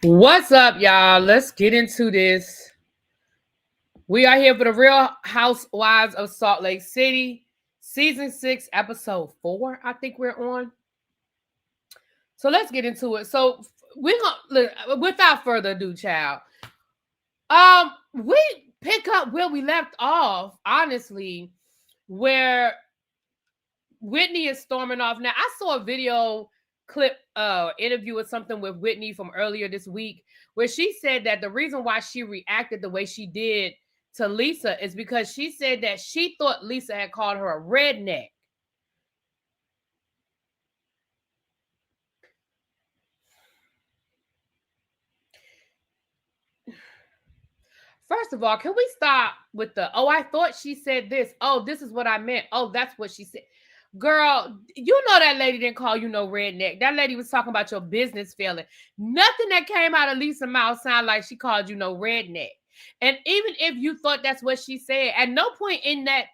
What's up, y'all? Let's get into this. We are here for the Real Housewives of Salt Lake City, season 6, episode 4. I think we're on. So let's get into it. So we're gonna without further ado, child. We pick up where we left off, honestly, where Whitney is storming off. Now, I saw a video clip interview or something with Whitney from earlier this week where she said that the reason why she reacted the way she did to Lisa is because she said that she thought Lisa had called her a redneck. First of all, can we stop with oh, I thought she said this. Oh, this is what I meant. Oh, that's what she said. Girl, you know that lady didn't call you no redneck. That lady was talking about your business failing. Nothing that came out of Lisa's mouth sounded like she called you no redneck. And even if you thought that's what she said, at no point in that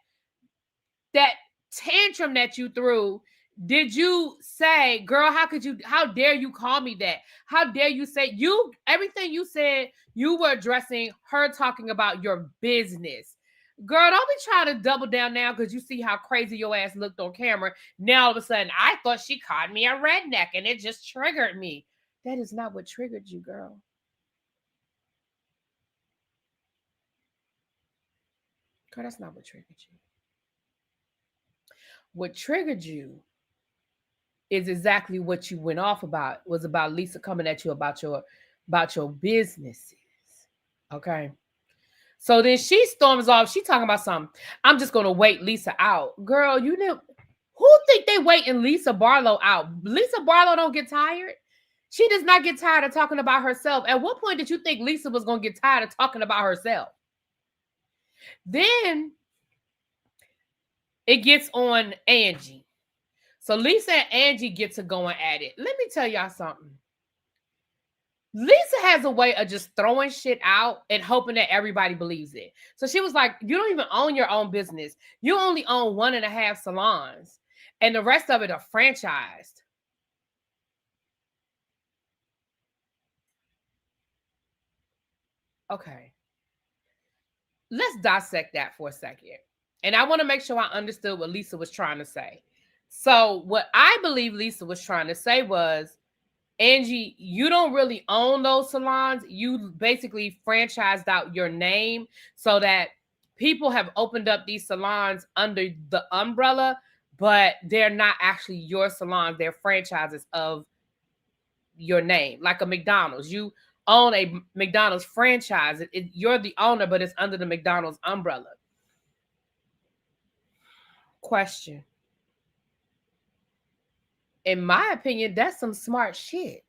tantrum that you threw did you say, girl, how dare you call me that? How dare you say everything you said, you were addressing her talking about your business. Girl, don't be trying to double down now because you see how crazy your ass looked on camera. Now all of a sudden, I thought she called me a redneck and it just triggered me. That is not what triggered you, girl. Girl, that's not what triggered you. What triggered you is exactly what you went off about. Was about Lisa coming at you about your businesses. Okay. So then she storms off. She talking about something. I'm just gonna wait Lisa out. Girl, you know who think they waiting Lisa Barlow out? Lisa Barlow don't get tired. She does not get tired of talking about herself. At what point did you think Lisa was gonna get tired of talking about herself? Then it gets on Angie. So Lisa and Angie get to going at it. Let me tell y'all something. Lisa has a way of just throwing shit out and hoping that everybody believes it. So she was like, you don't even own your own business. You only own 1.5 salons, and the rest of it are franchised. Okay. Let's dissect that for a second. And I want to make sure I understood what Lisa was trying to say. So what I believe Lisa was trying to say was, Angie, you don't really own those salons. You basically franchised out your name so that people have opened up these salons under the umbrella, but they're not actually your salons. They're franchises of your name, like a McDonald's. You own a McDonald's franchise. You're the owner, but it's under the McDonald's umbrella. Question. In my opinion, that's some smart shit.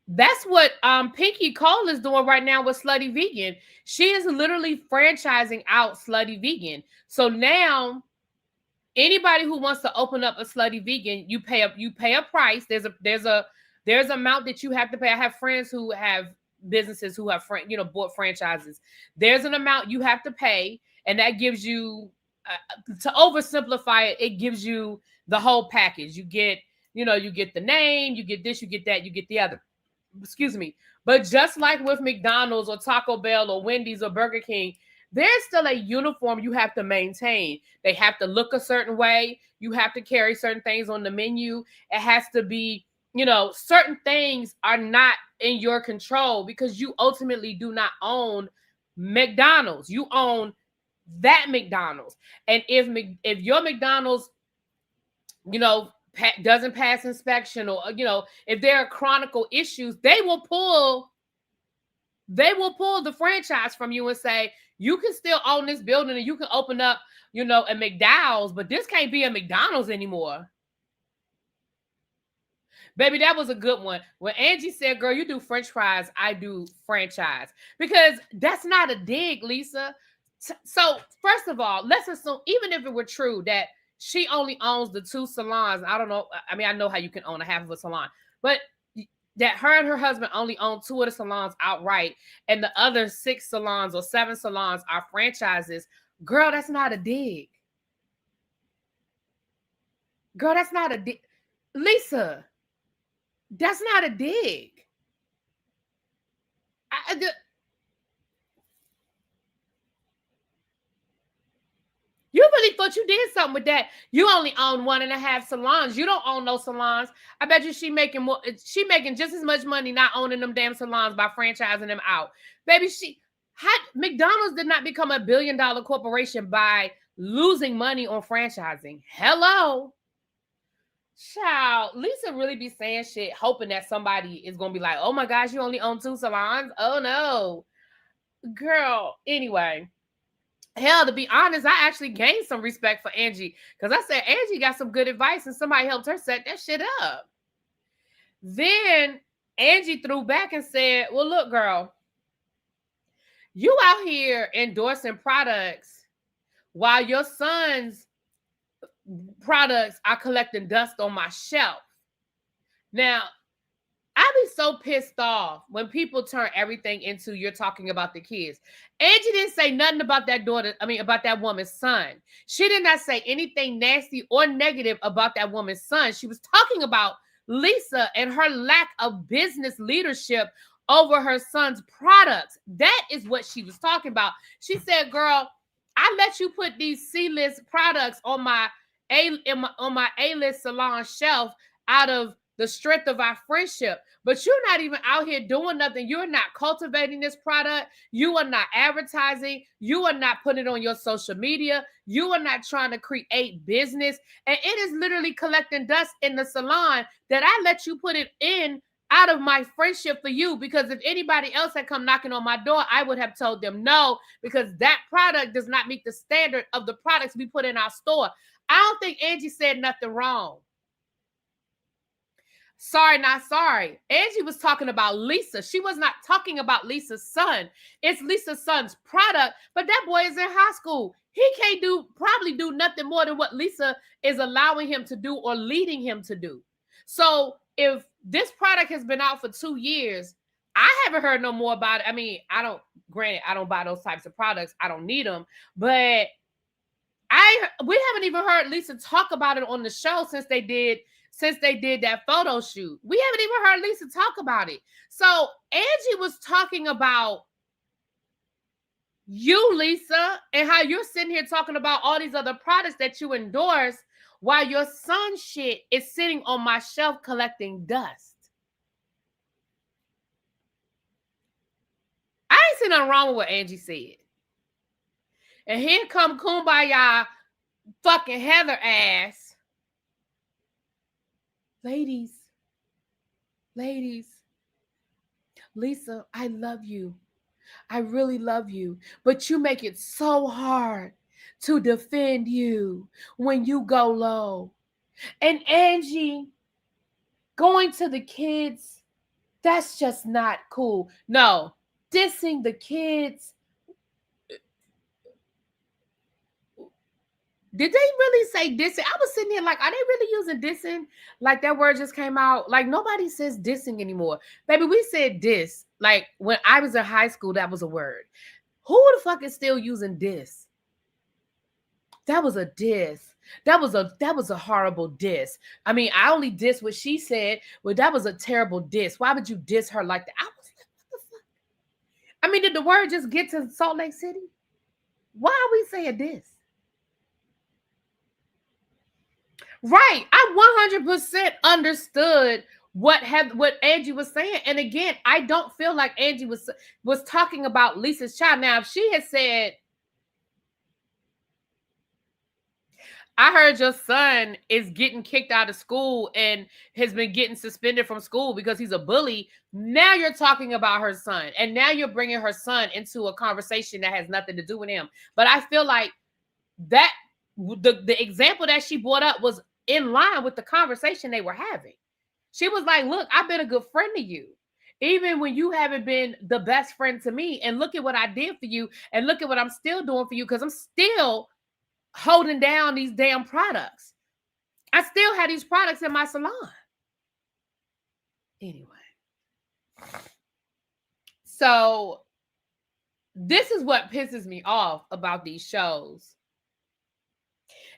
That's what Pinky Cole is doing right now with Slutty Vegan. She is literally franchising out Slutty Vegan. So now anybody who wants to open up a Slutty Vegan, you pay a price. There's an amount that you have to pay. I have friends who have businesses who have bought franchises. There's an amount you have to pay, and that gives you to oversimplify it, it gives you the whole package. You get the name, you get this, you get that, you get the other. Excuse me. But just like with McDonald's or Taco Bell or Wendy's or Burger King, there's still a uniform you have to maintain. They have to look a certain way. You have to carry certain things on the menu. It has to be, certain things are not in your control because you ultimately do not own McDonald's. You own that McDonald's. And if your McDonald's, doesn't pass inspection, or if there are chronicle issues, they will pull the franchise from you and say you can still own this building and you can open up a McDowell's, but this can't be a McDonald's anymore. Baby, that was a good one. When Angie said, girl, you do French fries, I do franchise. Because that's not a dig, Lisa. So first of all, let's assume, even if it were true that she only owns the 2 salons. I don't know. I mean, I know how you can own a half of a salon, but that her and her husband only own 2 of the salons outright, and the other 6 salons or 7 salons are franchises. Girl, that's not a dig. Girl, that's not a dig. Lisa, that's not a dig. You really thought you did something with that. You only own 1.5 salons. You don't own no salons. I bet you she making more. She making just as much money not owning them damn salons by franchising them out. Baby, McDonald's did not become a $1 billion corporation by losing money on franchising. Hello. Child, Lisa really be saying shit, hoping that somebody is going to be like, oh my gosh, you only own 2 salons? Oh no. Girl, anyway. Hell, to be honest, I actually gained some respect for Angie because I said Angie got some good advice and somebody helped her set that shit up. Then Angie threw back and said, well, look, girl, you out here endorsing products while your son's products are collecting dust on my shelf. Now, I be so pissed off when people turn everything into you're talking about the kids. Angie didn't say nothing about about that woman's son. She did not say anything nasty or negative about that woman's son. She was talking about Lisa and her lack of business leadership over her son's products. That is what she was talking about. She said, girl, I let you put these C-list products on my A-list salon shelf out of the strength of our friendship, but you're not even out here doing nothing. You're not cultivating this product. You are not advertising. You are not putting it on your social media. You are not trying to create business. And it is literally collecting dust in the salon that I let you put it in out of my friendship for you, because if anybody else had come knocking on my door, I would have told them no, because that product does not meet the standard of the products we put in our store. I don't think Angie said nothing wrong. Sorry, not sorry. Angie was talking about Lisa. She was not talking about Lisa's son. It's Lisa's son's product, but that boy is in high school. He can't probably do nothing more than what Lisa is allowing him to do or leading him to do. So if this product has been out for 2 years, I haven't heard no more about it. I mean, granted, I don't buy those types of products. I don't need them, but we haven't even heard Lisa talk about it on the show since they did that photo shoot. We haven't even heard Lisa talk about it. So Angie was talking about you, Lisa, and how you're sitting here talking about all these other products that you endorse while your son's shit is sitting on my shelf collecting dust. I ain't seen nothing wrong with what Angie said. And here come Kumbaya fucking Heather ass. Ladies, Lisa, I love you. I really love you. But you make it so hard to defend you when you go low. And Angie, going to the kids, that's just not cool. No, dissing the kids. Did they really say dissing? I was sitting here like, are they really using dissing? Like that word just came out. Like nobody says dissing anymore. Baby, we said diss. Like when I was in high school, that was a word. Who the fuck is still using diss? That was a diss. That was a horrible diss. I mean, I only diss what she said, but that was a terrible diss. Why would you diss her like that? I was like, what the fuck? I mean, did the word just get to Salt Lake City? Why are we saying diss? Right. I 100% understood what Angie was saying. And again, I don't feel like Angie was talking about Lisa's child. Now, if she had said, I heard your son is getting kicked out of school and has been getting suspended from school because he's a bully. Now you're talking about her son. And now you're bringing her son into a conversation that has nothing to do with him. But I feel like that the example that she brought up was in line with the conversation they were having. She was like, look, I've been a good friend to you, even when you haven't been the best friend to me. And look at what I did for you. And look at what I'm still doing for you, because I'm still holding down these damn products. I still have these products in my salon. Anyway. So this is what pisses me off about these shows.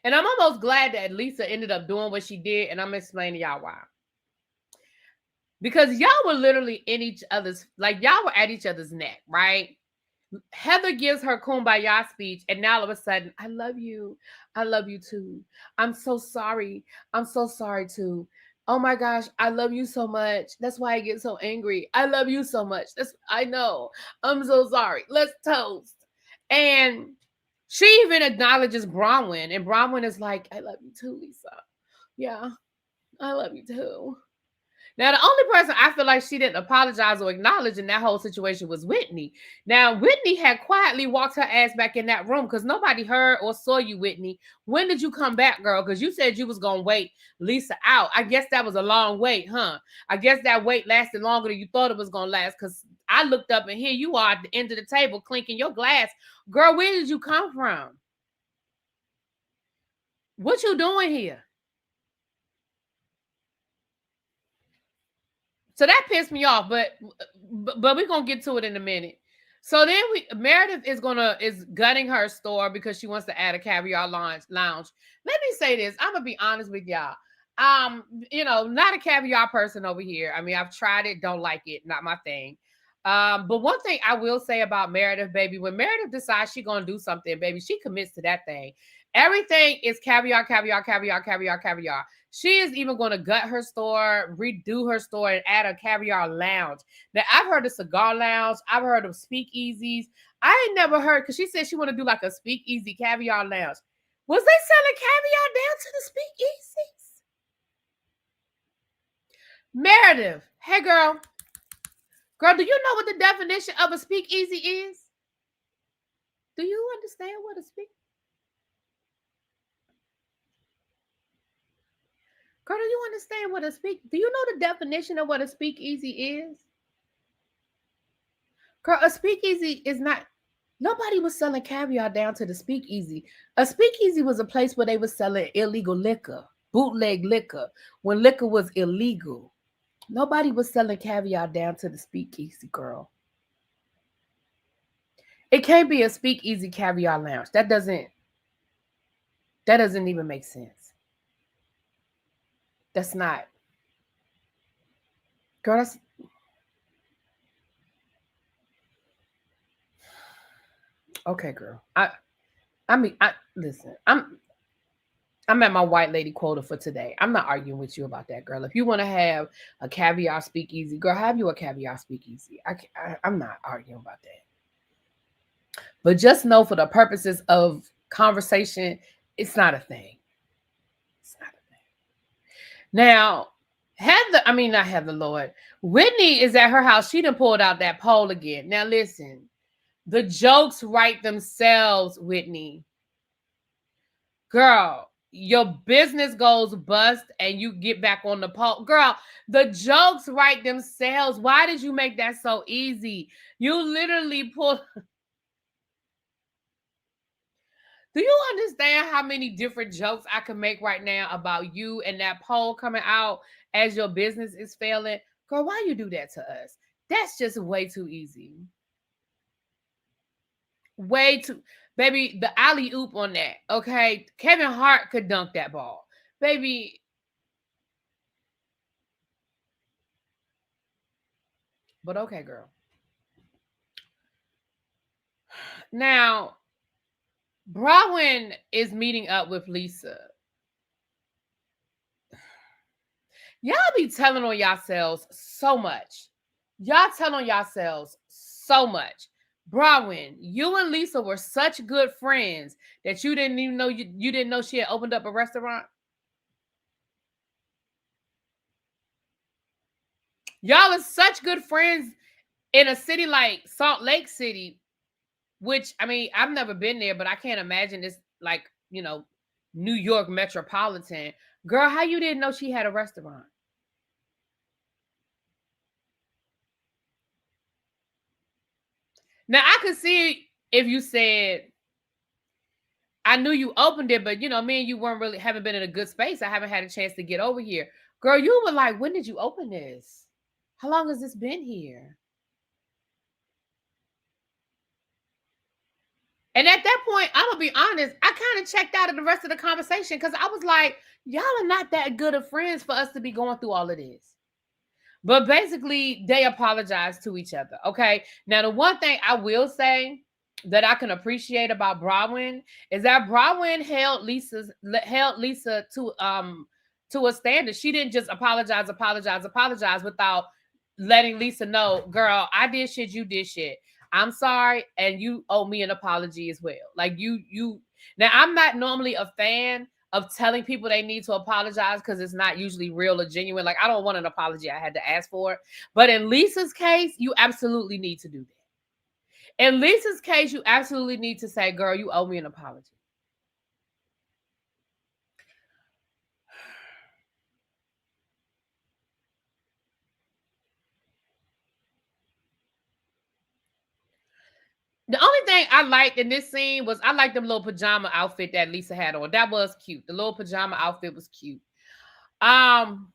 And I'm almost glad that Lisa ended up doing what she did, and I'm explaining to y'all why. because y'all were literally in each other's, like y'all were at each other's neck, right? Heather gives her kumbaya speech, and now all of a sudden, I love you. I love you too. I'm so sorry. I'm so sorry too. Oh my gosh, I love you so much. That's why I get so angry. I love you so much. I know. I'm so sorry. Let's toast. And she even acknowledges Bronwyn, and Bronwyn is like, I love you too, Lisa. Yeah, I love you too. Now, the only person I feel like she didn't apologize or acknowledge in that whole situation was Whitney. Now, Whitney had quietly walked her ass back in that room because nobody heard or saw you, Whitney. When did you come back, girl? Because you said you was going to wait Lisa out. I guess that was a long wait, huh? I guess that wait lasted longer than you thought it was going to last, because I looked up and here you are at the end of the table clinking your glass. Girl, where did you come from? What you doing here? So that pissed me off, but we're gonna get to it in a minute. So then Meredith is gutting her store because she wants to add a caviar lounge. Let me say this. I'm gonna be honest with y'all. Not a caviar person over here. I mean, I've tried it, don't like it, not my thing. But one thing I will say about Meredith, baby, when Meredith decides she's gonna do something, baby, she commits to that thing. Everything is caviar, caviar, caviar, caviar, caviar. She is even going to gut her store, redo her store, and add a caviar lounge. Now, I've heard of cigar lounge. I've heard of speakeasies. I ain't never heard, because she said she want to do like a speakeasy caviar lounge. Was they selling caviar down to the speakeasies? Meredith, hey girl. Girl, do you know what the definition of a speakeasy is? Do you understand what a speakeasy? Girl, do you understand what do you know the definition of what a speakeasy is? Girl, a speakeasy is not, nobody was selling caviar down to the speakeasy. A speakeasy was a place where they were selling illegal liquor, bootleg liquor, when liquor was illegal. Nobody was selling caviar down to the speakeasy, girl. It can't be a speakeasy caviar lounge. That doesn't even make sense. That's not. Girl, that's. Okay, girl. Listen. I'm at my white lady quota for today. I'm not arguing with you about that, girl. If you want to have a caviar speakeasy, girl, have you a caviar speakeasy. I'm not arguing about that. But just know, for the purposes of conversation, it's not a thing. It's not a thing. Now, not Heather, Lord. Whitney is at her house. She done pulled out that pole again. Now, listen. The jokes write themselves, Whitney. Girl, your business goes bust and you get back on the pole. Girl, the jokes write themselves. Why did you make that so easy? You literally pulled. Do you understand how many different jokes I can make right now about you and that pole coming out as your business is failing? Girl, why you do that to us? That's just way too easy. Way too, baby, the alley oop on that. Okay. Kevin Hart could dunk that ball. Baby. But okay, girl. Now, Bronwyn is meeting up with Lisa. Y'all be telling on yourselves so much. Y'all tell on yourselves so much. Bronwyn, you and Lisa were such good friends that you didn't even know you didn't know she had opened up a restaurant. Y'all are such good friends in a city like Salt Lake City, which, I mean, I've never been there, but I can't imagine it's like, New York metropolitan. Girl, how you didn't know she had a restaurant? Now, I could see if you said, I knew you opened it, but, me and you haven't been in a good space. I haven't had a chance to get over here. Girl, you were like, when did you open this? How long has this been here? And at that point, I'm going to be honest, I kind of checked out of the rest of the conversation because I was like, y'all are not that good of friends for us to be going through all of this. But basically, they apologize to each other. Okay. Now, the one thing I will say that I can appreciate about Bronwyn is that Bronwyn held Lisa to a standard. She didn't just apologize without letting Lisa know, girl, I did shit, you did shit. I'm sorry, and you owe me an apology as well. Like you. Now, I'm not normally a fan of telling people they need to apologize because it's not usually real or genuine. Like, I don't want an apology. I had to ask for it. But in Lisa's case, you absolutely need to do that. In Lisa's case, you absolutely need to say, girl, you owe me an apology. The only thing I liked in this scene was I liked the little pajama outfit that Lisa had on. That was cute. The little pajama outfit was cute. And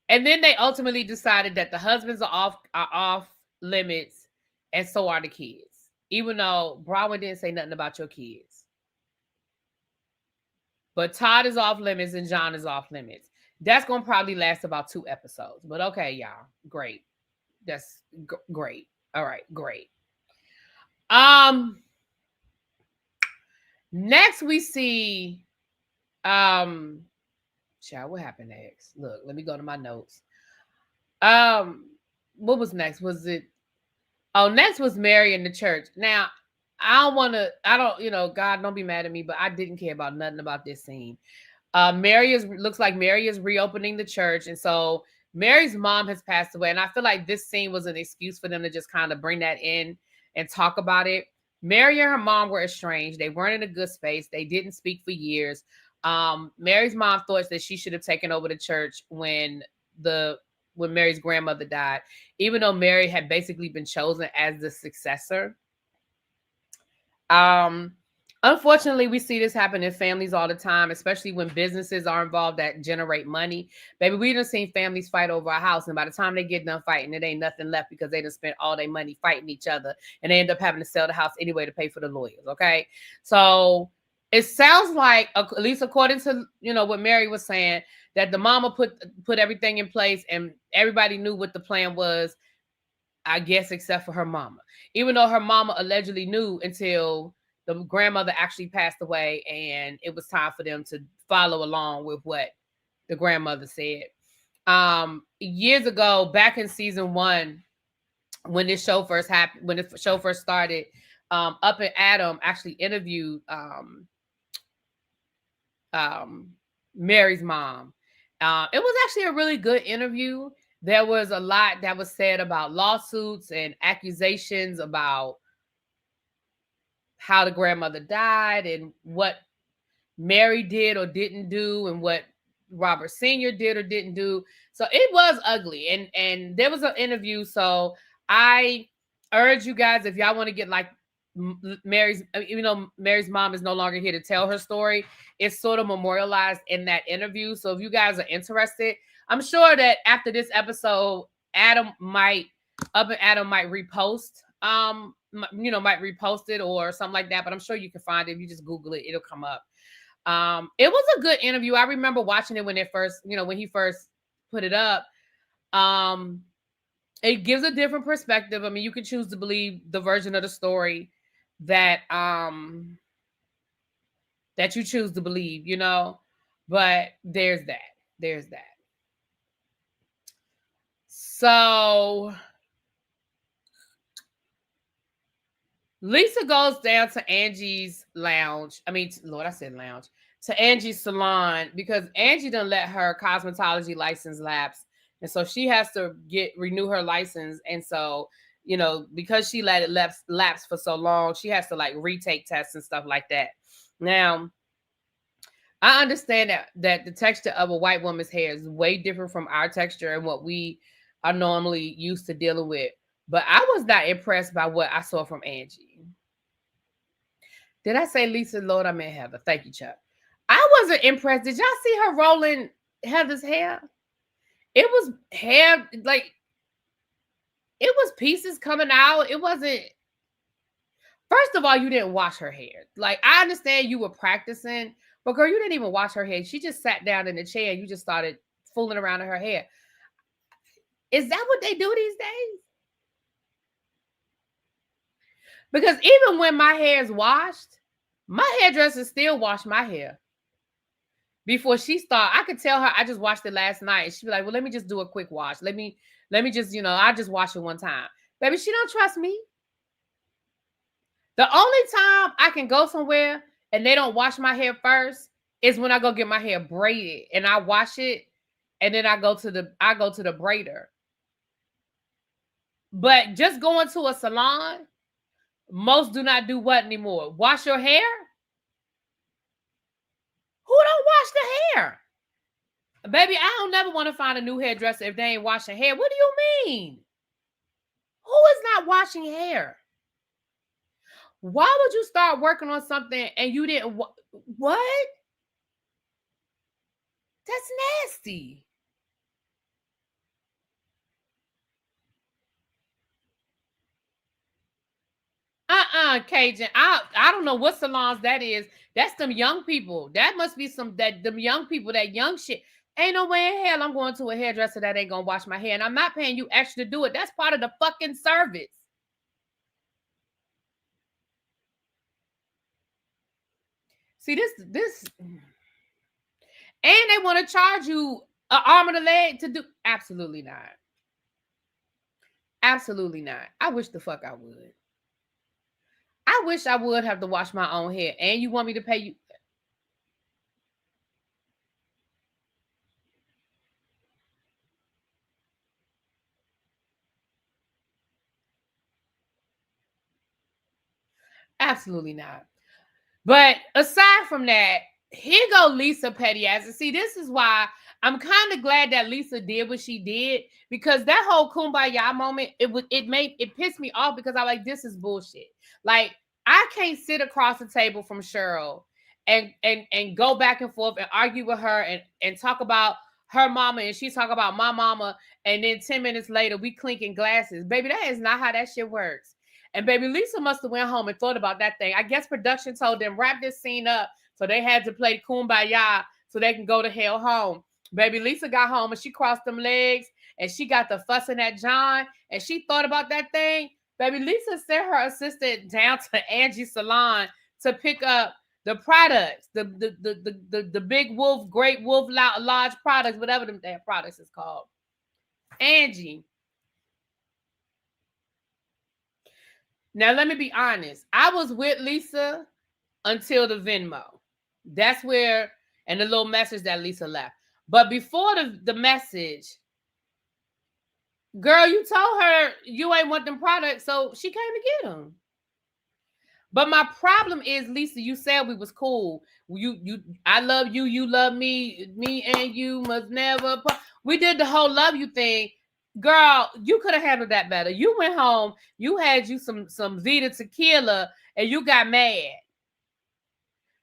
then they ultimately decided that the husbands are off limits, and so are the kids. Even though Bronwyn didn't say nothing about your kids. But Todd is off limits and John is off limits. That's going to probably last about 2 episodes. But okay, y'all. Great. That's great. All right, great. Next we see child, what happened next? Look, let me go to my notes. What was next? Was it next was Mary in the church. Now, God, don't be mad at me, but I didn't care about nothing about this scene. Looks like Mary is reopening the church, and so Mary's mom has passed away, and I feel like this scene was an excuse for them to just kind of bring that in and talk about it. Mary and her mom were estranged. They weren't in a good space. They didn't speak for years. Mary's mom thought that she should have taken over the church when Mary's grandmother died, even though Mary had basically been chosen as the successor. Unfortunately, we see this happen in families all the time, especially when businesses are involved that generate money. Baby, we done seen families fight over a house, and by the time they get done fighting, it ain't nothing left because they done spent all their money fighting each other, and they end up having to sell the house anyway to pay for the lawyers, okay? So it sounds like, at least according to what Mary was saying, that the mama put everything in place, and everybody knew what the plan was, I guess, except for her mama. Even though her mama allegedly knew until the grandmother actually passed away, and it was time for them to follow along with what the grandmother said. Years ago, back in season 1, when this show first happened, when the show first started, Up and Adam actually interviewed Mary's mom. It was actually a really good interview. There was a lot that was said about lawsuits and accusations about how the grandmother died and what Mary did or didn't do and what Robert Sr. did or didn't do. So it was ugly. And there was an interview. So I urge you guys, if y'all want to get like Mary's, even though Mary's mom is no longer here to tell her story, it's sort of memorialized in that interview. So if you guys are interested, I'm sure that after this episode, Up and Adam might repost, might repost it or something like that. But I'm sure you can find it. If you just Google it, it'll come up. It was a good interview. I remember watching it when when he first put it up. It gives a different perspective. I mean, you can choose to believe the version of the story that you choose to believe, but there's that. So Lisa goes down to Angie's lounge. I mean, Lord, I said lounge. To Angie's salon because Angie done let her cosmetology license lapse. And so she has to renew her license. And so, because she let it lapse for so long, she has to like retake tests and stuff like that. Now, I understand that the texture of a white woman's hair is way different from our texture and what we are normally used to dealing with. But I was not impressed by what I saw from Angie. Did I say Lisa? Lord, I meant Heather. Thank you, Chuck. I wasn't impressed. Did y'all see her rolling Heather's hair? It was hair, like, it was pieces coming out. It wasn't. First of all, you didn't wash her hair. Like, I understand you were practicing, but girl, you didn't even wash her hair. She just sat down in the chair and you just started fooling around in her hair. Is that what they do these days? Because even when my hair is washed, my hairdresser still wash my hair. Before she start, I could tell her I just washed it last night. She'd be like, well, let me just do a quick wash. Let me just, I just wash it one time. Baby, she don't trust me. The only time I can go somewhere and they don't wash my hair first is when I go get my hair braided and I wash it and then I go to the braider. But just going to a salon, most do not do what anymore? Wash your hair? Who don't wash the hair? Baby, I don't never want to find a new hairdresser if they ain't washing hair. What do you mean? Who is not washing hair? Why would you start working on something and you didn't? What? That's nasty. Cajun. I don't know what salons that is. That's them young people. That must be them young people, that young shit. Ain't no way in hell I'm going to a hairdresser that ain't gonna wash my hair. And I'm not paying you extra to do it. That's part of the fucking service. See, this and they want to charge you an arm and a leg to do. Absolutely not. Absolutely not. I wish the fuck I would. I wish I would have to wash my own hair. And you want me to pay you? Absolutely not. But aside from that, here go Lisa petty ass. And see, this is why I'm kind of glad that Lisa did what she did, because that whole kumbaya moment, it pissed me off, because I like, this is bullshit. Like, I can't sit across the table from Cheryl and go back and forth and argue with her and talk about her mama and she talk about my mama, and then 10 minutes later we clinking glasses. Baby, that is not how that shit works. And baby, Lisa must have went home and thought about that thing. I guess production told them, wrap this scene up, so they had to play Kumbaya so they can go to hell home. Baby, Lisa got home and she crossed them legs and she got the fussing at John and she thought about that thing. Baby, Lisa sent her assistant down to Angie's salon to pick up the products, the Big Wolf, Great Wolf, Lodge products, whatever them damn products is called. Angie. Now, let me be honest. I was with Lisa until the Venmo. That's where, and the little message that Lisa left. But before the message, girl, you told her you ain't want them products, so she came to get them. But my problem is, Lisa, you said we was cool. I love you, you love me, me and you must never. We did the whole love you thing. Girl, you could have handled that better. You went home, you had you some Vita tequila, and you got mad.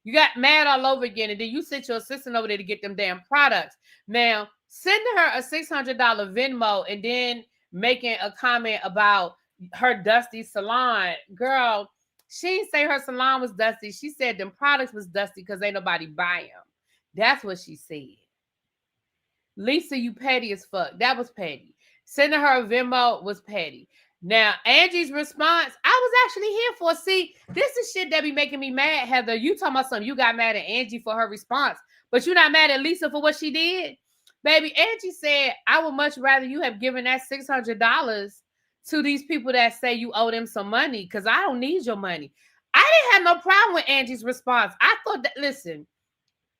You got mad all over again, and then you sent your assistant over there to get them damn products. Now, sending her a $600 Venmo and then making a comment about her dusty salon. Girl, she didn't say her salon was dusty. She said them products was dusty because ain't nobody buy them. That's what she said. Lisa, you petty as fuck. That was petty. Sending her a Venmo was petty. Now, Angie's response, I was actually here for. See, this is shit that be making me mad, Heather. You talking about something, you got mad at Angie for her response, but you're not mad at Lisa for what she did? Baby, Angie said, I would much rather you have given that $600 to these people that say you owe them some money, because I don't need your money. I didn't have no problem with Angie's response. I thought that, listen,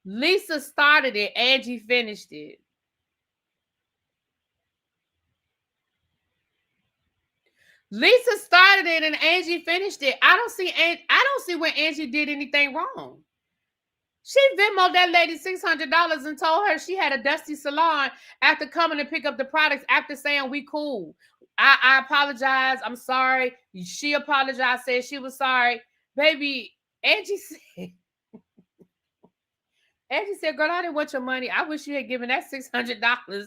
Lisa started it, Angie finished it. Lisa started it and Angie finished it. I don't see where Angie did anything wrong. She Venmoed that lady $600 and told her she had a dusty salon after coming to pick up the products, after saying we cool. I apologize. I'm sorry. She apologized, said she was sorry. Baby, Angie said, girl, I didn't want your money. I wish you had given that $600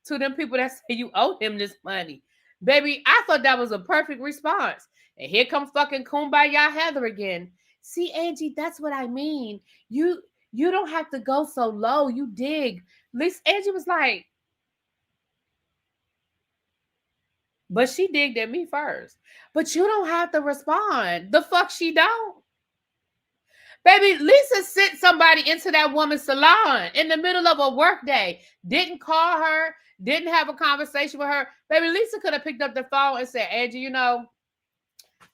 to them people that say you owe him this money. Baby, I thought that was a perfect response. And here comes fucking Kumbaya Heather again. See, Angie, that's what I mean. You You don't have to go so low. You dig. Angie was like, but she digged at me first. But you don't have to respond. The fuck she don't. Baby, Lisa sent somebody into that woman's salon in the middle of a work day. Didn't call her, didn't have a conversation with her. Baby, Lisa could have picked up the phone and said, Angie, you know,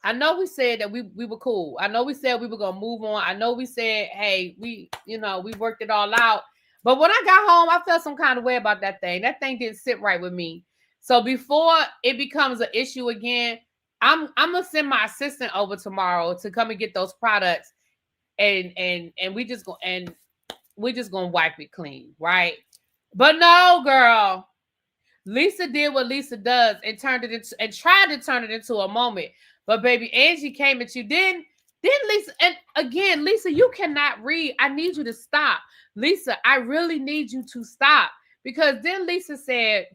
I know we said that we were cool. I know we said we were going to move on. I know we said, hey, we worked it all out. But when I got home, I felt some kind of way about that thing. That thing didn't sit right with me. So before it becomes an issue again, I'm going to send my assistant over tomorrow to come and get those products. And we just going to wipe it clean, right? But no, girl. Lisa did what Lisa does and turned it into and tried to turn it into a moment. But baby, Angie came at you. Then Lisa, and again, Lisa, you cannot read. I need you to stop. Lisa, I really need you to stop. Because then Lisa said,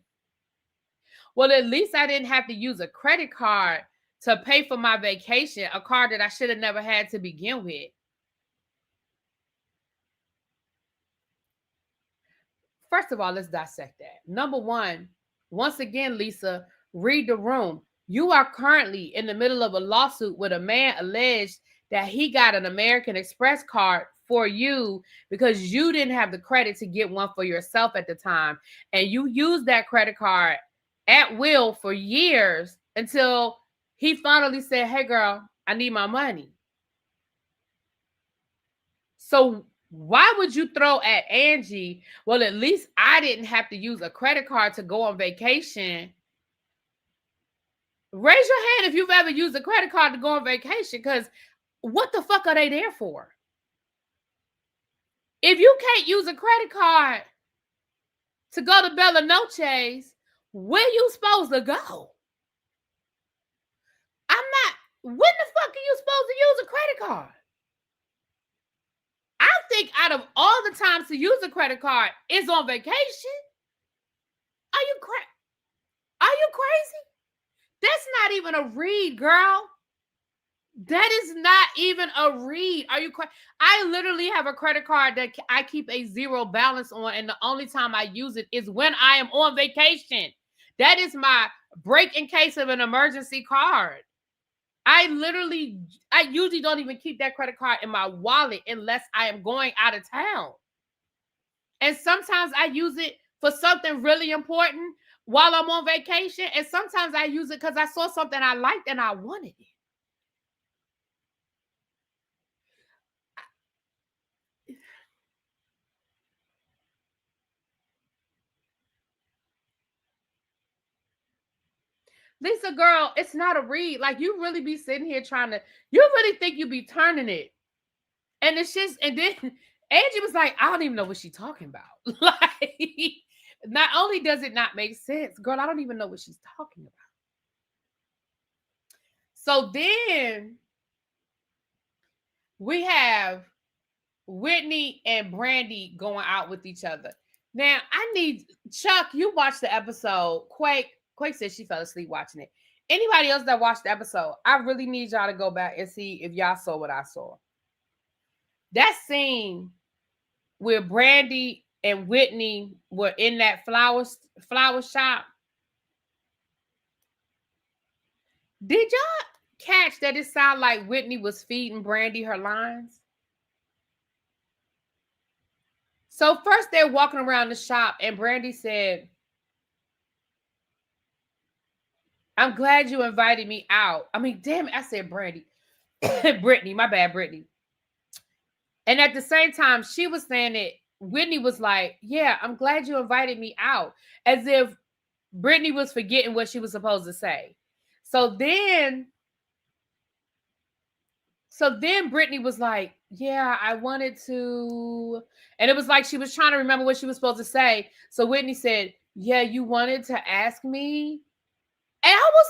well, at least I didn't have to use a credit card to pay for my vacation, a card that I should have never had to begin with. First of all, let's dissect that. Number one, once again, Lisa, read the room. You are currently in the middle of a lawsuit with a man alleged that he got an American Express card for you because you didn't have the credit to get one for yourself at the time. And you used that credit card at will for years until he finally said, hey, girl, I need my money. So why would you throw at Angie? Well, at least I didn't have to use a credit card to go on vacation. Raise your hand if you've ever used a credit card to go on vacation, because what the fuck are they there for? If you can't use a credit card to go to Bella Noche's, where you supposed to go? When the fuck are you supposed to use a credit card? I think out of all the times to use a credit card is on vacation. Are you crazy? That's not even a read, girl. That is not even a read. Are you crazy? I literally have a credit card that I keep a zero balance on, and the only time I use it is when I am on vacation. That is my break in case of an emergency card. I usually don't even keep that credit card in my wallet unless I am going out of town. And sometimes I use it for something really important while I'm on vacation. And sometimes I use it because I saw something I liked and I wanted it. Lisa, girl, it's not a read. Like, you really be sitting here you really think you be turning it. And it's just, and then Angie was like, I don't even know what she's talking about. Like, not only does it not make sense, girl, I don't even know what she's talking about. So then we have Whitney and Brandy going out with each other. Now, I need Chuck, you watched the episode. Quake said she fell asleep watching it. Anybody else that watched the episode, I really need y'all to go back and see if y'all saw what I saw. That scene where Brandy and Whitney were in that flower shop. Did y'all catch that it sounded like Whitney was feeding Brandy her lines? So first they're walking around the shop and Brandy said, I'm glad you invited me out. I mean, damn it, I said Brandy. Brittany, my bad, Brittany. And at the same time, she was saying that Whitney was like, yeah, I'm glad you invited me out. As if Brittany was forgetting what she was supposed to say. So then Brittany was like, yeah, I wanted to. And it was like she was trying to remember what she was supposed to say. So Whitney said, yeah, you wanted to ask me? And I was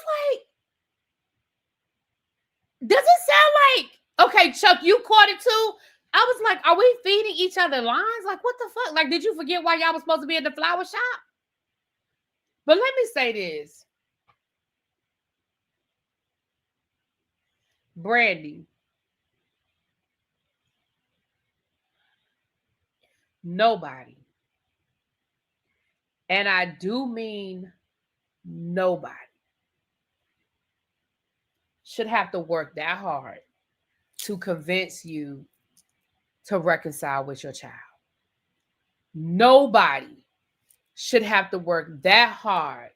like, does it sound like, okay, Chuck, you caught it too? I was like, are we feeding each other lines? Like, what the fuck? Like, did you forget why y'all was supposed to be in the flower shop? But let me say this. Brandy. Nobody, and I do mean nobody, should have to work that hard to convince you to reconcile with your child. Nobody should have to work that hard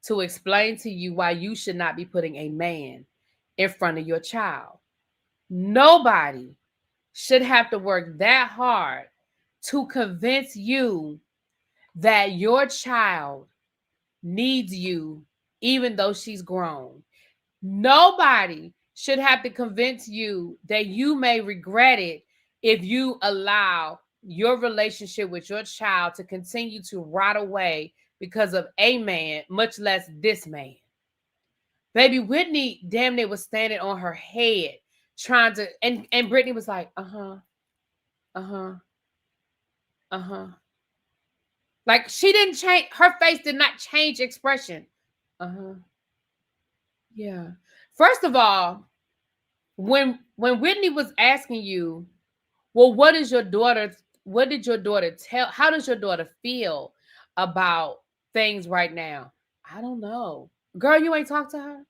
to explain to you why you should not be putting a man in front of your child. Nobody should have to work that hard to convince you that your child needs you even though she's grown. Nobody should have to convince you that you may regret it if you allow your relationship with your child to continue to rot away because of a man, much less this man. Baby, Whitney damn near was standing on her head trying to, and Brittany was like, uh-huh, uh-huh, uh-huh. Like she didn't change, her face did not change expression. Uh-huh. Yeah. First of all, when Whitney was asking you, well, what did your daughter tell? How does your daughter feel about things right now? I don't know. Girl, you ain't talked to her?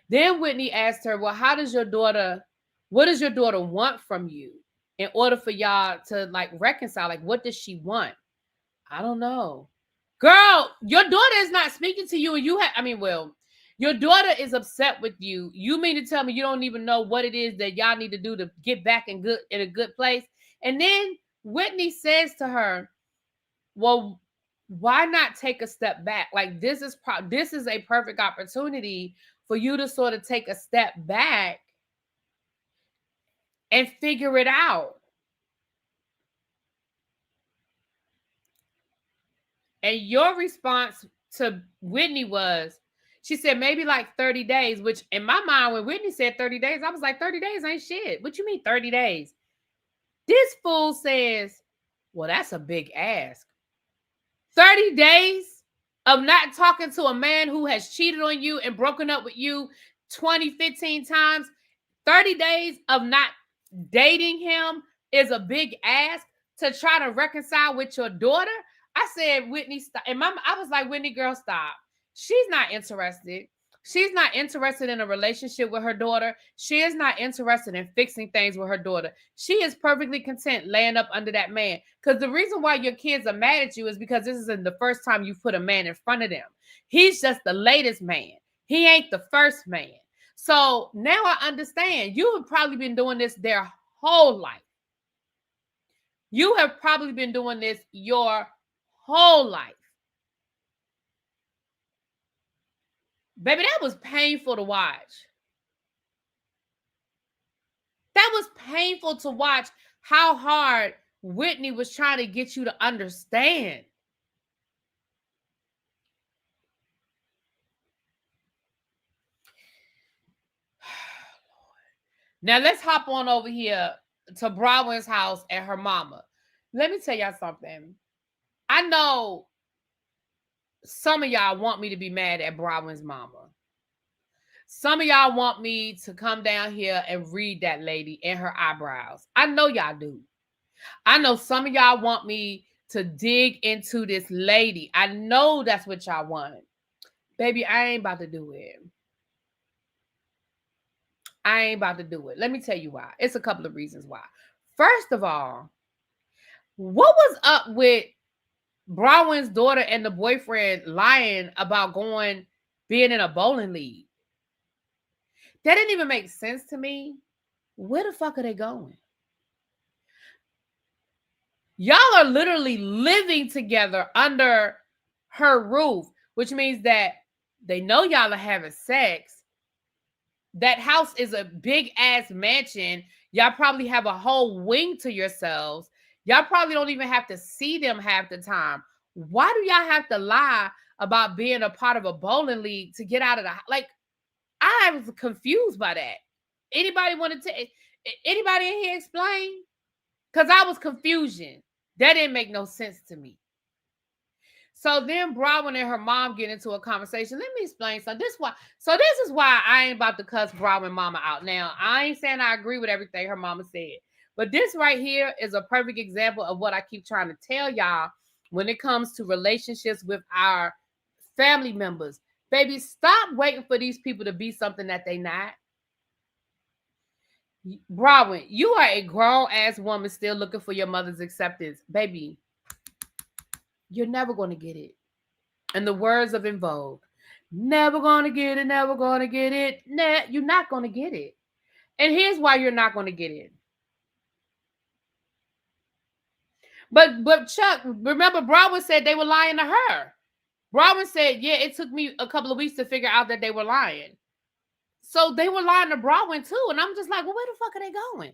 Then Whitney asked her, well, what does your daughter want from you in order for y'all to like reconcile? Like, what does she want? I don't know. Girl, your daughter is not speaking to you, and your daughter is upset with you. You mean to tell me you don't even know what it is that y'all need to do to get back in a good place? And then Whitney says to her, well, why not take a step back? Like this is a perfect opportunity for you to sort of take a step back and figure it out. And your response to Whitney was, she said maybe like 30 days, which in my mind, when Whitney said 30 days, I was like, 30 days ain't shit. What you mean 30 days? This fool says, well, that's a big ask. 30 days of not talking to a man who has cheated on you and broken up with you 20, 15 times. 30 days of not dating him is a big ask to try to reconcile with your daughter. I said, Whitney, stop. And I was like, Whitney, girl, stop. She's not interested. She's not interested in a relationship with her daughter. She is not interested in fixing things with her daughter. She is perfectly content laying up under that man. Because the reason why your kids are mad at you is because this isn't the first time you've put a man in front of them. He's just the latest man. He ain't the first man. So now I understand. You have probably been doing this their whole life. You have probably been doing this your whole life. Baby, that was painful to watch. That was painful to watch how hard Whitney was trying to get you to understand. Now let's hop on over here to Bronwyn's house and her mama. Let me tell y'all something. I know some of y'all want me to be mad at Bronwyn's mama. Some of y'all want me to come down here and read that lady and her eyebrows. I know y'all do. I know some of y'all want me to dig into this lady. I know that's what y'all want. Baby, I ain't about to do it. I ain't about to do it. Let me tell you why. It's a couple of reasons why. First of all, what was up with Bronwyn's daughter and the boyfriend lying about being in a bowling league? That didn't even make sense to me. Where the fuck are they going? Y'all are literally living together under her roof, which means that they know y'all are having sex. That house is a big ass mansion. Y'all probably have a whole wing to yourselves. Y'all probably don't even have to see them half the time. Why do y'all have to lie about being a part of a bowling league to get out of the like? I was confused by that. Anybody in here explain? Because I was confusion. That didn't make no sense to me. So then Bronwyn and her mom get into a conversation. Let me explain something. This is why I ain't about to cuss Bronwyn mama out. Now, I ain't saying I agree with everything her mama said. But this right here is a perfect example of what I keep trying to tell y'all when it comes to relationships with our family members. Baby, stop waiting for these people to be something that they not. Brodwin, you are a grown-ass woman still looking for your mother's acceptance. Baby, you're never going to get it. In the words of In Vogue, never going to get it, never going to get it. Nah, you're not going to get it. And here's why you're not going to get it. But Chuck, remember Brodwin said they were lying to her. Brodwin said, yeah, it took me a couple of weeks to figure out that they were lying. So they were lying to Brodwin too. And I'm just like, well, where the fuck are they going?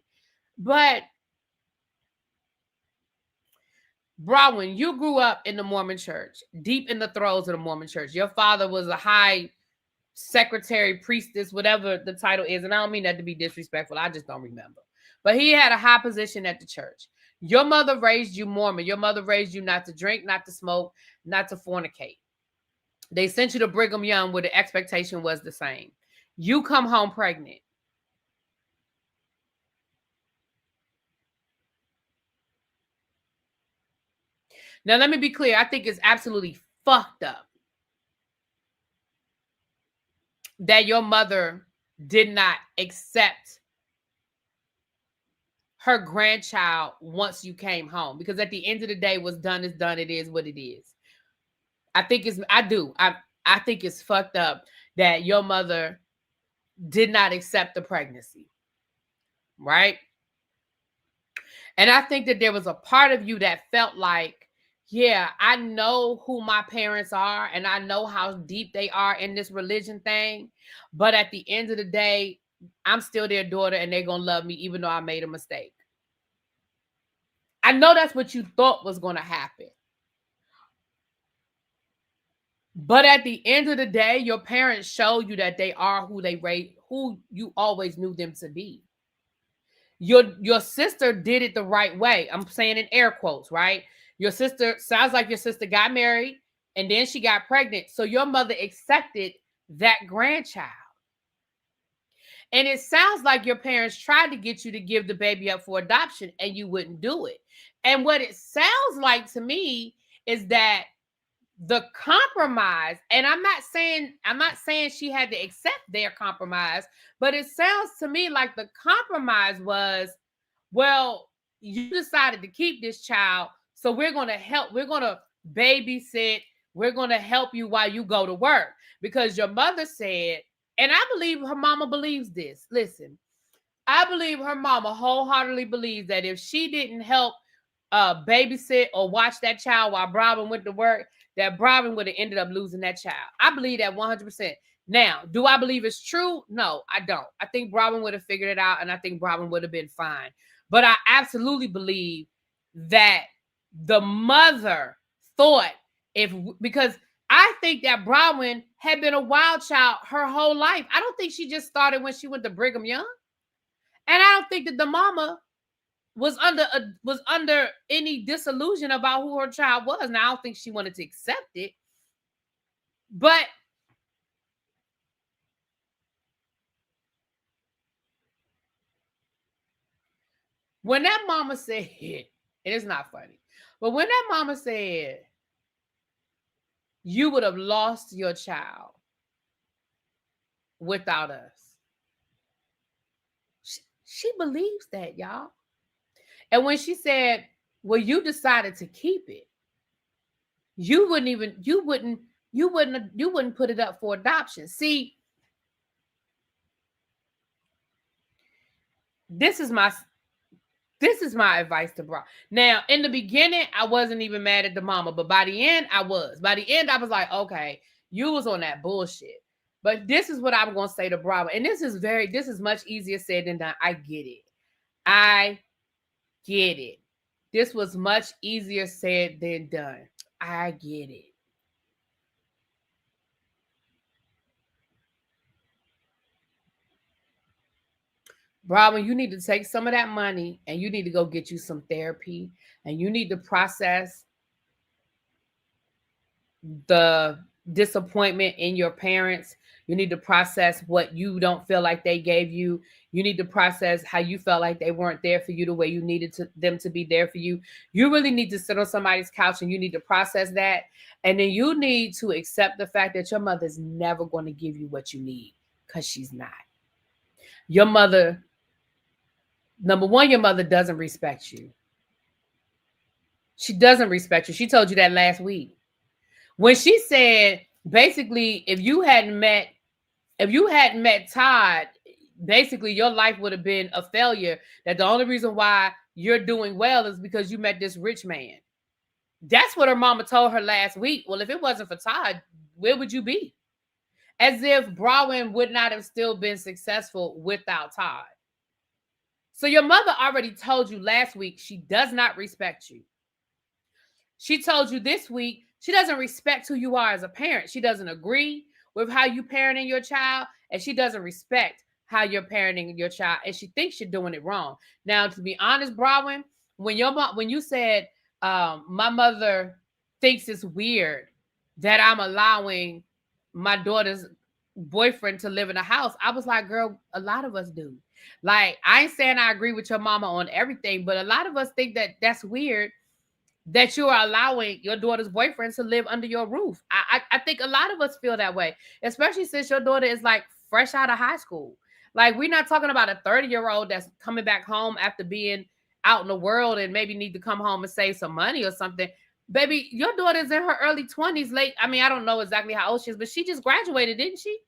But Brodwin, you grew up in the Mormon church, deep in the throes of the Mormon church. Your father was a high secretary, priestess, whatever the title is. And I don't mean that to be disrespectful. I just don't remember. But he had a high position at the church. Your mother raised you Mormon. Your mother raised you not to drink, not to smoke, not to fornicate. They sent you to Brigham Young where the expectation was the same. You come home pregnant. Now, let me be clear. I think it's absolutely fucked up that your mother did not accept her grandchild once you came home. Because at the end of the day, what's done is done. It is what it is. I think it's fucked up that your mother did not accept the pregnancy. Right? And I think that there was a part of you that felt like, yeah, I know who my parents are and I know how deep they are in this religion thing. But at the end of the day, I'm still their daughter and they're going to love me even though I made a mistake. I know that's what you thought was going to happen. But at the end of the day, your parents showed you that they are who you always knew them to be. Your sister did it the right way. I'm saying in air quotes, right? Your sister, sounds like your sister got married and then she got pregnant. So your mother accepted that grandchild. And it sounds like your parents tried to get you to give the baby up for adoption and you wouldn't do it. And what it sounds like to me is that the compromise, and I'm not saying she had to accept their compromise, but it sounds to me like the compromise was, well, you decided to keep this child, so we're going to babysit, we're going to help you while you go to work. Because your mother said, and I believe her mama believes this. Listen, I believe her mama wholeheartedly believes that if she didn't help babysit or watch that child while Brodwin went to work, that Brodwin would have ended up losing that child. I believe that 100%. Now, do I believe it's true? No, I don't. I think Brodwin would have figured it out, and I think Brodwin would have been fine. But I absolutely believe that the mother thought because I think that Brodwin had been a wild child her whole life. I don't think she just started when she went to Brigham Young. And I don't think that the mama was under any disillusion about who her child was. Now, I don't think she wanted to accept it. But when that mama said, and it's not funny, but when that mama said, you would have lost your child without us, she believes that, y'all. And when she said, well, you decided to keep it, you wouldn't put it up for adoption. See, this is my advice to Bro. Now, in the beginning, I wasn't even mad at the mama, but by the end, I was. By the end, I was like, okay, you was on that bullshit. But this is what I'm going to say to Bravo. And this is much easier said than done. I get it. I get it. This was much easier said than done. I get it. Bravo, you need to take some of that money and you need to go get you some therapy and you need to process the disappointment in your parents. You need to process what you don't feel like they gave you. You need to process how you felt like they weren't there for you the way you needed them to be there for you. You really need to sit on somebody's couch and you need to process that. And then you need to accept the fact that your mother's never going to give you what you need, because she's not. Your mother, number one, your mother doesn't respect you. She doesn't respect you. She told you that last week. When she said, basically, if you hadn't met Todd, basically your life would have been a failure. That the only reason why you're doing well is because you met this rich man. That's what her mama told her last week. Well, if it wasn't for Todd, where would you be? As if Browyn would not have still been successful without Todd. So your mother already told you last week she does not respect you. She told you this week she doesn't respect who you are as a parent. She doesn't agree with how you parenting your child, and she doesn't respect how you're parenting your child, and she thinks you're doing it wrong. Now, to be honest, Browyn, when you said my mother thinks it's weird that I'm allowing my daughter's boyfriend to live in a house, I was like, girl, a lot of us do. Like, I ain't saying I agree with your mama on everything, but a lot of us think that that's weird that you are allowing your daughter's boyfriend to live under your roof. I think a lot of us feel that way, especially since your daughter is like fresh out of high school. Like, we're not talking about a 30-year-old that's coming back home after being out in the world and maybe need to come home and save some money or something. Baby, your daughter's in her early 20s, late. I mean, I don't know exactly how old she is, but she just graduated, didn't she?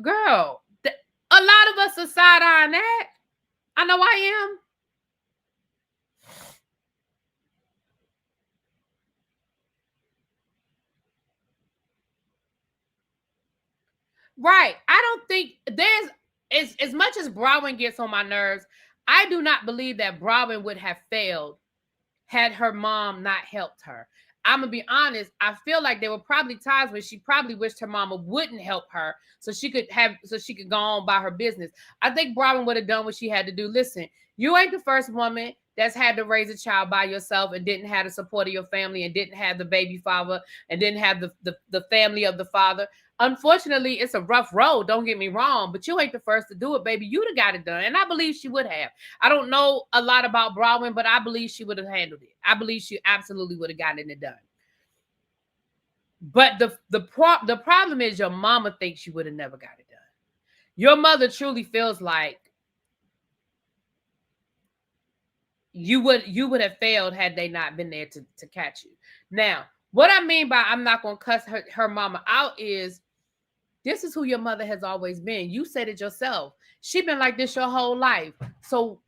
Girl, a lot of us are side-eyeing that. I know I am. Right. I don't think there's as much as Browyn gets on my nerves, I do not believe that Browyn would have failed had her mom not helped her. I'm gonna be honest. I feel like there were probably times when she probably wished her mama wouldn't help her so she could go on by her business. I think Browyn would have done what she had to do. Listen, you ain't the first woman that's had to raise a child by yourself and didn't have the support of your family and didn't have the baby father and didn't have the family of the father. Unfortunately, it's a rough road. Don't get me wrong, but you ain't the first to do it, baby. You'd have got it done, and I believe she would have. I don't know a lot about Browyn, but I believe she would have handled it. I believe she absolutely would have gotten it done. But the problem is your mama thinks she would have never got it done. Your mother truly feels like you would have failed had they not been there to catch you. Now, what I mean by I'm not gonna cuss her mama out is this is who your mother has always been. You said it yourself. She's been like this your whole life. So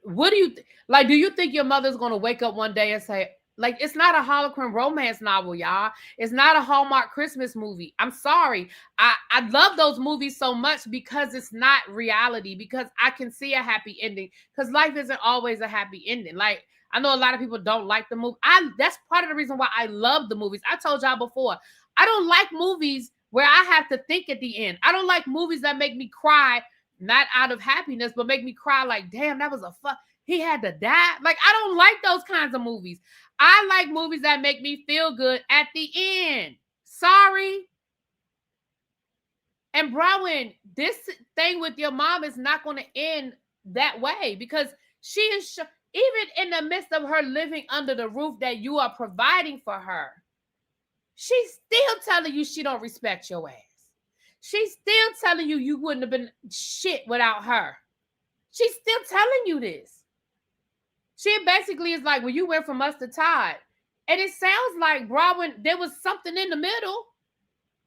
what do you like? Do you think your mother's gonna wake up one day and say, like, it's not a Harlequin romance novel, y'all. It's not a Hallmark Christmas movie. I'm sorry. I love those movies so much because it's not reality, because I can see a happy ending, because life isn't always a happy ending. Like, I know a lot of people don't like the movie. That's part of the reason why I love the movies. I told y'all before, I don't like movies where I have to think at the end. I don't like movies that make me cry, not out of happiness, but make me cry like, damn, that was he had to die. Like, I don't like those kinds of movies. I like movies that make me feel good at the end. Sorry. And Browyn, this thing with your mom is not going to end that way, because she is, even in the midst of her living under the roof that you are providing for her, she's still telling you she don't respect your ass. She's still telling you you wouldn't have been shit without her. She's still telling you this. She basically is like, well, you went from us to Todd. And it sounds like Browyn, there was something in the middle.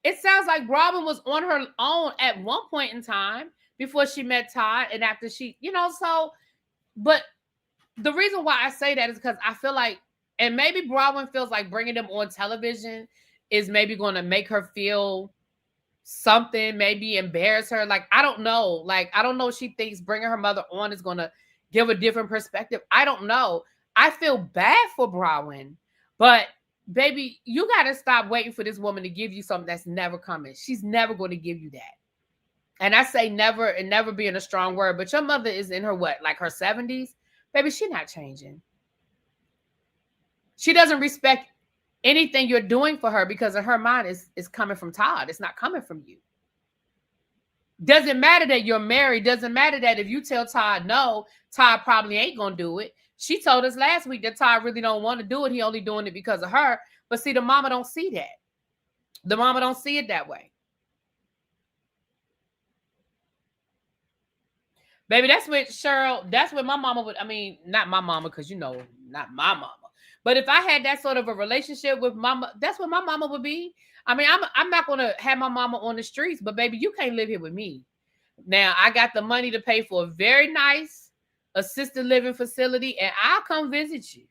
It sounds like Browyn was on her own at one point in time before she met Todd. And after she, so, but the reason why I say that is because I feel like, and maybe Browyn feels like bringing them on television is maybe going to make her feel something, maybe embarrass her. Like, I don't know. Like, I don't know if she thinks bringing her mother on is going to give a different perspective. I don't know. I feel bad for Browyn, but baby, you got to stop waiting for this woman to give you something that's never coming. She's never going to give you that. And I say never, and never being a strong word, but your mother is in her what, like her 70s? Baby, she's not changing. She doesn't respect anything you're doing for her because in her mind is coming from Todd. It's not coming from you. Doesn't matter that you're married. Doesn't matter that if you tell Todd no, Todd probably ain't gonna do it. She told us last week that Todd really don't want to do it. He only doing it because of her. But see, the mama don't see that. The mama don't see it that way. Baby, that's what Cheryl, that's what my mama would, I mean, not my mama, because not my mama. But if I had that sort of a relationship with mama, that's what my mama would be. I mean, I'm not gonna have my mama on the streets, but baby, you can't live here with me. Now I got the money to pay for a very nice assisted living facility, and I'll come visit you.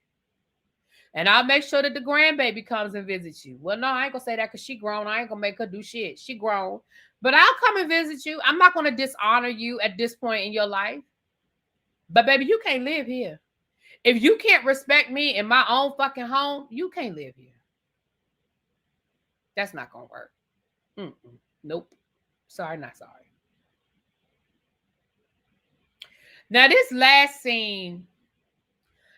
And I'll make sure that the grandbaby comes and visits you. Well, no, I ain't gonna say that because she grown. I ain't gonna make her do shit. She grown. But I'll come and visit you. I'm not gonna dishonor you at this point in your life. But baby, you can't live here. If you can't respect me in my own fucking home, you can't live here. That's not gonna work. Nope. Sorry, not sorry. Now, this last scene.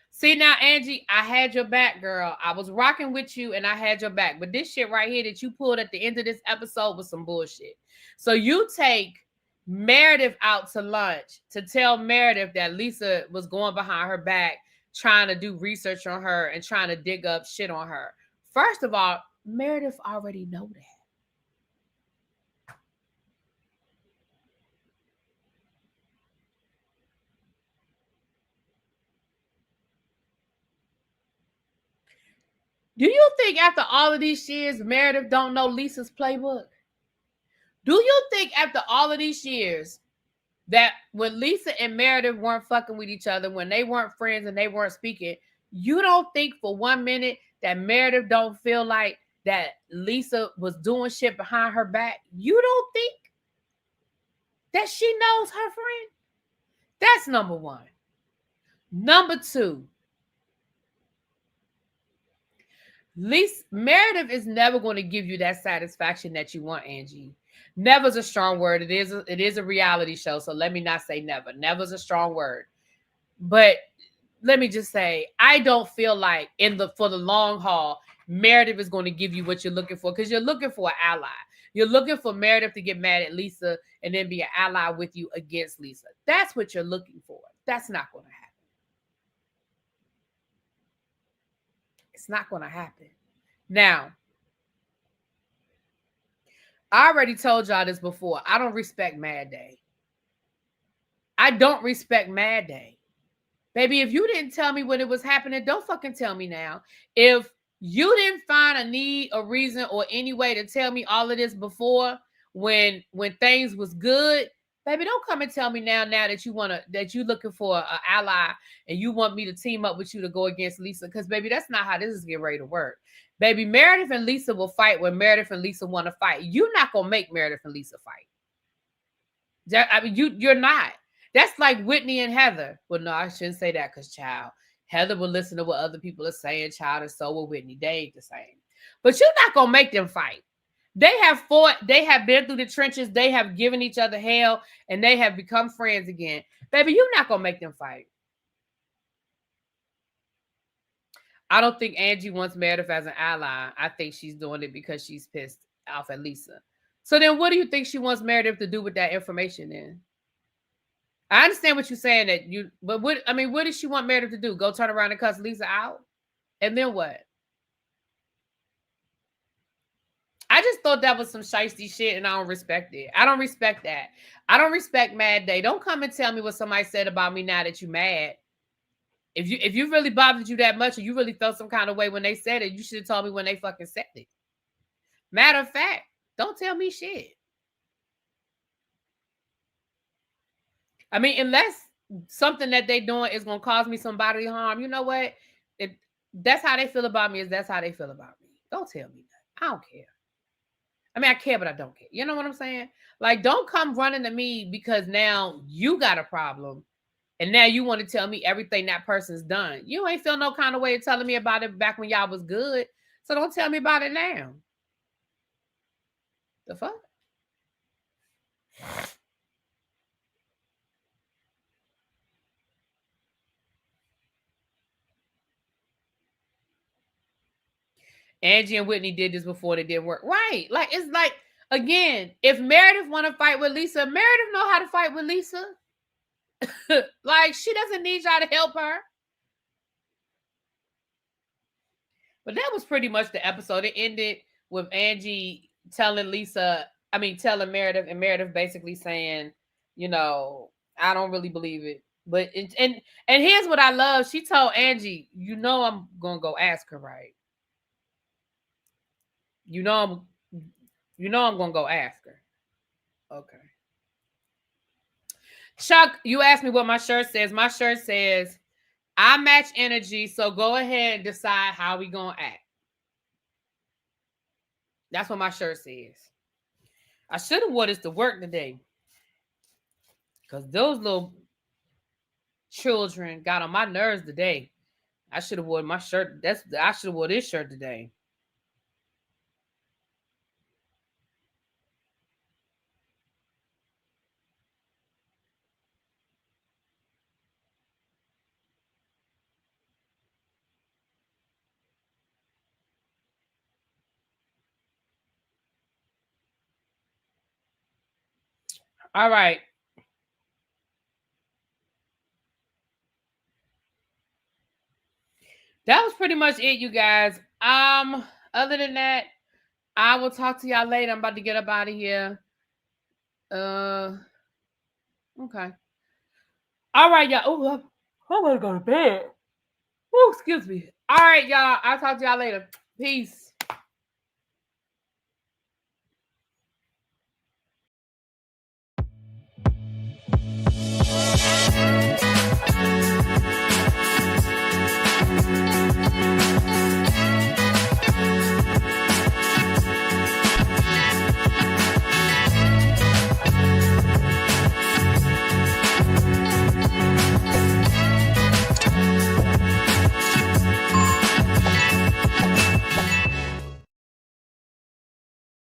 See now, Angie, I had your back, girl. I was rocking with you and I had your back. But this shit right here that you pulled at the end of this episode was some bullshit. So you take Meredith out to lunch to tell Meredith that Lisa was going behind her back, trying to do research on her and trying to dig up shit on her. First of all, Meredith already know that. Do you think after all of these years, Meredith don't know Lisa's playbook? Do you think after all of these years that when Lisa and Meredith weren't fucking with each other, when they weren't friends and they weren't speaking, you don't think for 1 minute that Meredith don't feel like that Lisa was doing shit behind her back? You don't think that she knows her friend? That's number one. Number two, Meredith is never going to give you that satisfaction that you want, Angie. Never's a strong word. It is a reality show, so let me not say never. Never's a strong word. But let me just say, I don't feel like for the long haul, Meredith is going to give you what you're looking for, because you're looking for an ally. You're looking for Meredith to get mad at Lisa and then be an ally with you against Lisa. That's what you're looking for. That's not going to happen. It's not going to happen. Now, I already told y'all this before. I don't respect Mad Day. I don't respect Mad Day. Baby, if you didn't tell me when it was happening, don't fucking tell me now. If you didn't find a need, a reason, or any way to tell me all of this before when things was good, baby, don't come and tell me now that you looking for an ally and you want me to team up with you to go against Lisa. Because baby, that's not how this is getting ready to work. Baby, Meredith and Lisa will fight when Meredith and Lisa want to fight. You're not gonna make Meredith and Lisa fight. I mean, you're not. That's like Whitney and Heather. Well, no, I shouldn't say that because, child, Heather will listen to what other people are saying, child, and so will Whitney. They ain't the same. But you're not gonna make them fight. They have fought. They have been through the trenches. They have given each other hell, and they have become friends again. Baby, you're not gonna make them fight. I don't think Angie wants Meredith as an ally. I think she's doing it because she's pissed off at Lisa. So then what do you think she wants Meredith to do with that information then? I understand what you're saying but what does she want Meredith to do? Go turn around and cuss Lisa out? And then what? I just thought that was some shiesty shit and I don't respect it. I don't respect that. I don't respect Mad Day. Don't come and tell me what somebody said about me now that you're mad. If you really bothered you that much or you really felt some kind of way when they said it, you should have told me when they fucking said it. Matter of fact, don't tell me shit. I mean, unless something that they doing is going to cause me some bodily harm, you know what? That's how they feel about me, that's how they feel about me. Don't tell me that. I don't care. I mean, I care, but I don't care. You know what I'm saying? Like, don't come running to me because now you got a problem. And now you want to tell me everything that person's done. You ain't feel no kind of way of telling me about it back when y'all was good. So don't tell me about it now. The fuck? Angie and Whitney did this before they didn't work. Right. Like, it's like, again, if Meredith want to fight with Lisa, Meredith know how to fight with Lisa. Like, she doesn't need y'all to help her. But that was pretty much the episode. It ended with Angie telling Meredith, and Meredith basically saying, I don't really believe it. But and here's what I love. She told Angie, I'm gonna go ask her, right? I'm gonna go ask her. Okay. Chuck, you asked me what my shirt says. My shirt says, I match energy, so go ahead and decide how we gonna act. That's what my shirt says. I should have wore this to work today. Because those little children got on my nerves today. I should have worn my shirt. I should have wore this shirt today. All right. That was pretty much it, you guys. Other than that, I will talk to y'all later. I'm about to get up out of here. Okay. All right, y'all. Oh, I'm gonna go to bed. Oh, excuse me. All right, y'all. I'll talk to y'all later. Peace.